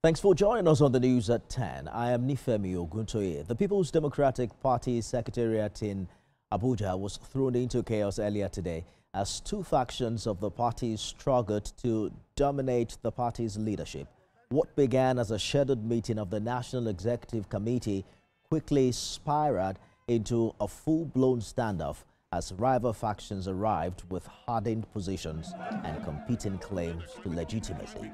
Thanks for joining us on the news at 10. I am Nifemi Oguntoye. The People's Democratic Party Secretariat in Abuja was thrown into chaos earlier today as two factions of the party struggled to dominate the party's leadership. What began as a scheduled meeting of the National Executive Committee quickly spiraled into a full-blown standoff as rival factions arrived with hardened positions and competing claims to legitimacy.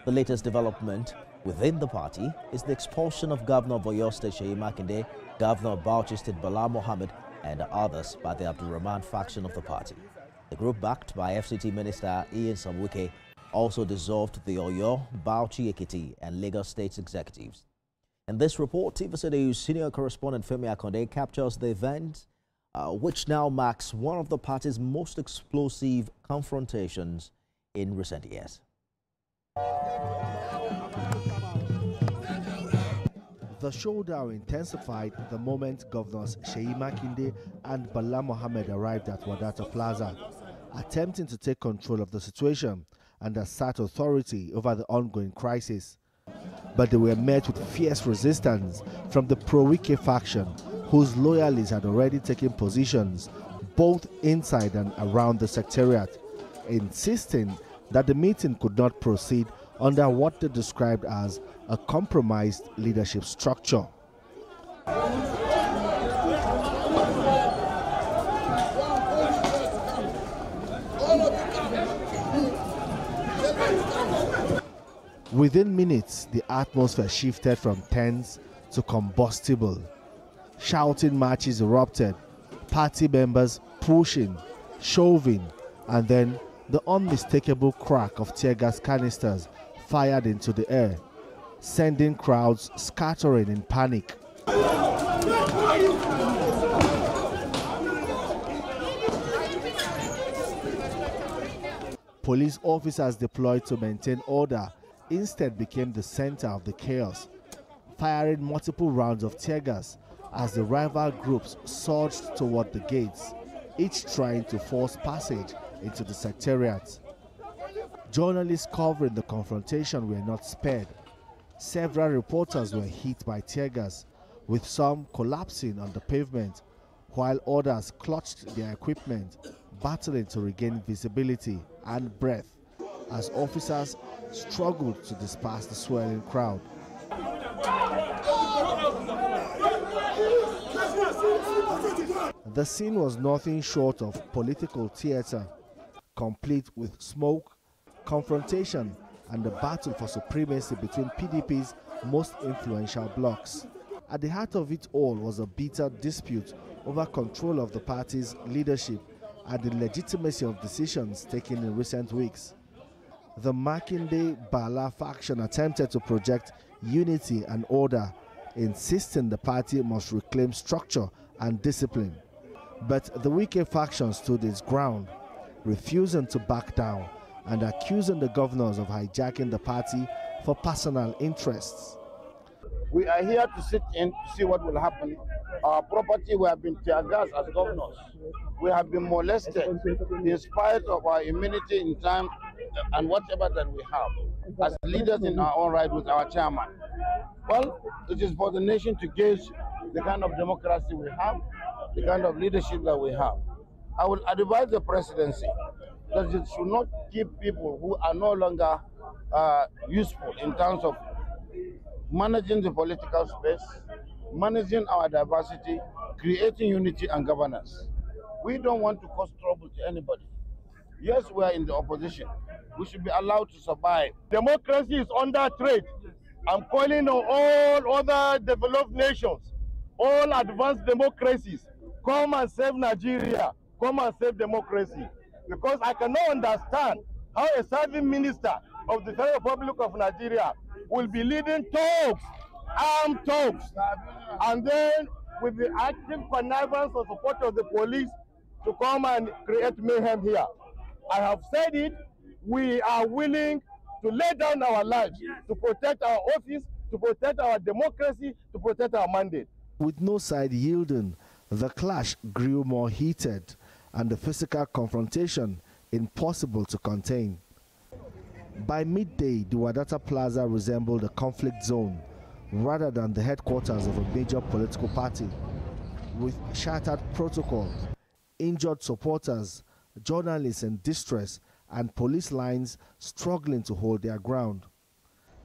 The latest development within the party is the expulsion of Governor of Oyo State Makinde, Governor of Bauchi State Bala Mohammed, and others by the Abdulrahman faction of the party. The group, backed by FCT Minister Ian Wike, also dissolved the Oyo, Bauchi Ekiti, and Lagos State executives. In this report, TVC News senior correspondent Femi Akonde captures the event, which now marks one of the party's most explosive confrontations in recent years. The showdown intensified the moment Governors Seyi Makinde and Bala Mohammed arrived at Wadata Plaza, attempting to take control of the situation and assert authority over the ongoing crisis. But they were met with fierce resistance from the pro-Wike faction, whose loyalists had already taken positions both inside and around the secretariat, insisting that the meeting could not proceed under what they described as a compromised leadership structure. Within minutes, the atmosphere shifted from tense to combustible. Shouting matches erupted, party members pushing, shoving, and then the unmistakable crack of tear gas canisters fired into the air, sending crowds scattering in panic. Police officers deployed to maintain order instead became the center of the chaos, firing multiple rounds of tear gas as the rival groups surged toward the gates, each trying to force passage into the secretariat. Journalists covering the confrontation were not spared. Several reporters were hit by tear gas, with some collapsing on the pavement, while others clutched their equipment, battling to regain visibility and breath as officers struggled to disperse the swelling crowd. The scene was nothing short of political theater, complete with smoke, confrontation, and the battle for supremacy between PDP's most influential blocs. At the heart of it all was a bitter dispute over control of the party's leadership and the legitimacy of decisions taken in recent weeks. The Makinde-Bala faction attempted to project unity and order, insisting the party must reclaim structure and discipline. But the Wike faction stood its ground, refusing to back down and accusing the governors of hijacking the party for personal interests. We are here to sit in to see what will happen. Our property, we have been tear gassed as governors. We have been molested in spite of our immunity in time and whatever that we have as leaders in our own right with our chairman. Well, it is for the nation to gauge the kind of democracy we have, the kind of leadership that we have. I will advise the presidency that it should not keep people who are no longer useful in terms of managing the political space, managing our diversity, creating unity and governance. We don't want to cause trouble to anybody. Yes, we are in the opposition. We should be allowed to survive. Democracy is under threat. I'm calling on all other developed nations, all advanced democracies, come and save Nigeria, come and save democracy. Because I cannot understand how a serving minister of the Federal Republic of Nigeria will be leading talks, armed talks, and then with the active connivance or support of the police to come and create mayhem here. I have said it, we are willing to lay down our lives to protect our office, to protect our democracy, to protect our mandate. With no side yielding, the clash grew more heated and the physical confrontation impossible to contain. By midday, the Wadata Plaza resembled a conflict zone rather than the headquarters of a major political party, with shattered protocol, injured supporters, journalists in distress, and police lines struggling to hold their ground.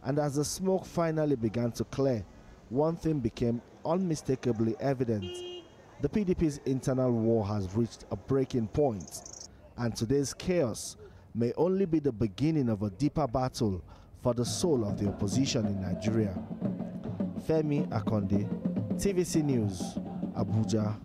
And as the smoke finally began to clear, one thing became unmistakably evident. The PDP's internal war has reached a breaking point, and today's chaos may only be the beginning of a deeper battle for the soul of the opposition in Nigeria. Femi Akonde, TVC News, Abuja.